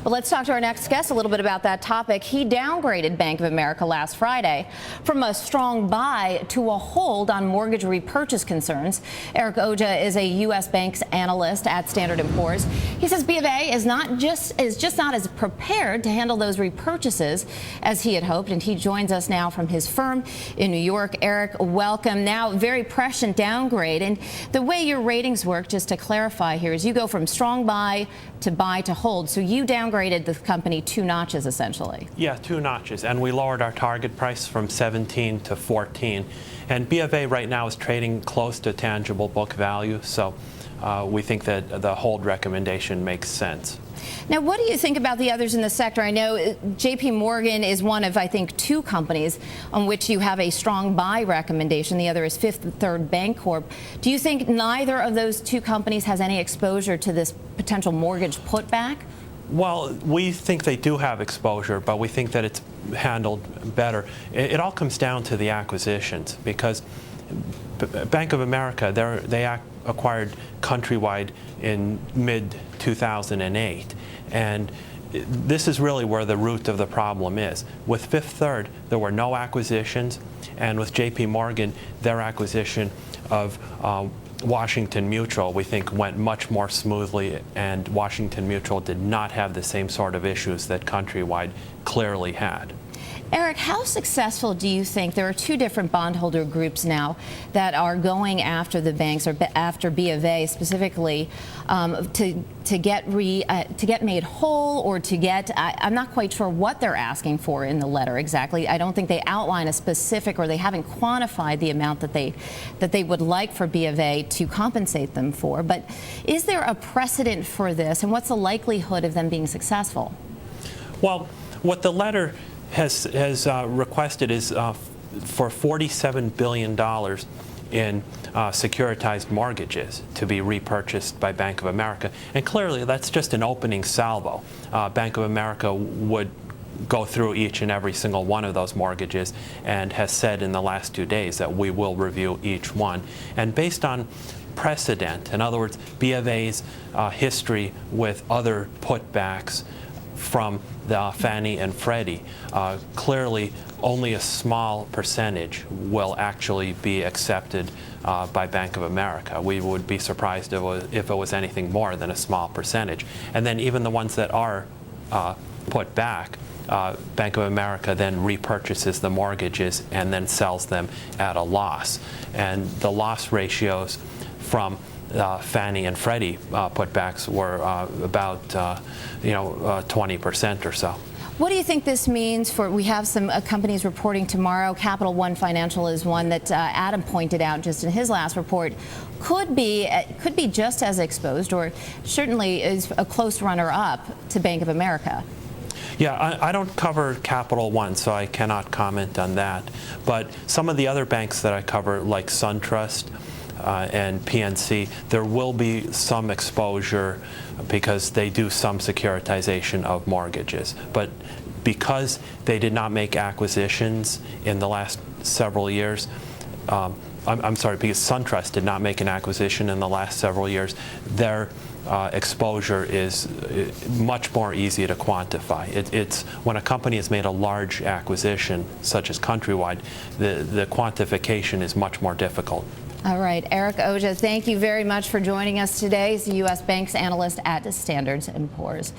But let's talk to our next guest a little bit about that topic. He downgraded Bank of America last Friday from a strong buy to a hold on mortgage repurchase concerns. Erik Oja is a U.S. banks analyst at Standard & Poor's. He says BofA is just not as prepared to handle those repurchases as he had hoped, and he joins us now from his firm in New York. Erik, welcome. Now, very prescient downgrade, and the way your ratings work, just to clarify here, is you go from strong buy to hold. So you downgraded the company 2 notches, essentially. Yeah, 2 notches, and we lowered our target price from 17 to 14. And BofA right now is trading close to tangible book value, so we think that the hold recommendation makes sense. Now, what do you think about the others in the sector? I know JPMorgan is one of, I think, 2 companies on which you have a strong buy recommendation. The other is Fifth Third Bancorp. Do you think neither of those 2 companies has any exposure to this potential mortgage putback? Well, we think they do have exposure, but we think that it's handled better. It all comes down to the acquisitions, because Bank of America, they acquired Countrywide in mid-2008, and this is really where the root of the problem is. With Fifth Third, there were no acquisitions, and with JPMorgan, their acquisition of Washington Mutual, we think, went much more smoothly, and Washington Mutual did not have the same sort of issues that Countrywide clearly had. Erik, how successful do you think? There are 2 different bondholder groups now that are going after the banks, or after BofA specifically, to get made whole, or to get, I'm not quite sure what they're asking for in the letter exactly. I don't think they outline a specific, or they haven't quantified the amount that they would like for BofA to compensate them for. But is there a precedent for this, and what's the likelihood of them being successful? Well, what the letter has requested is for $47 billion in securitized mortgages to be repurchased by Bank of America. And clearly, that's just an opening salvo. Bank of America would go through each and every single one of those mortgages, and has said in the last 2 days that we will review each one. And based on precedent, in other words, BofA's history with other putbacks from the Fannie and Freddie, clearly only a small percentage will actually be accepted by Bank of America. We would be surprised if it was anything more than a small percentage. And then even the ones that are put back, Bank of America then repurchases the mortgages and then sells them at a loss. And the loss ratios from Fannie and Freddie putbacks were about 20% or so. What do you think this means for? We have some companies reporting tomorrow. Capital One Financial is one that Adam pointed out just in his last report. Could be just as exposed, or certainly is a close runner-up to Bank of America. Yeah, I don't cover Capital One, so I cannot comment on that. But some of the other banks that I cover, like SunTrust and PNC, there will be some exposure because they do some securitization of mortgages. But because they did not make acquisitions in the last several years, I'm sorry, because SunTrust did not make an acquisition in the last several years, their exposure is much more easy to quantify. It's when a company has made a large acquisition, such as Countrywide, the quantification is much more difficult. All right, Erik Oja, thank you very much for joining us today. He's a U.S. banks analyst at Standard & Poor's.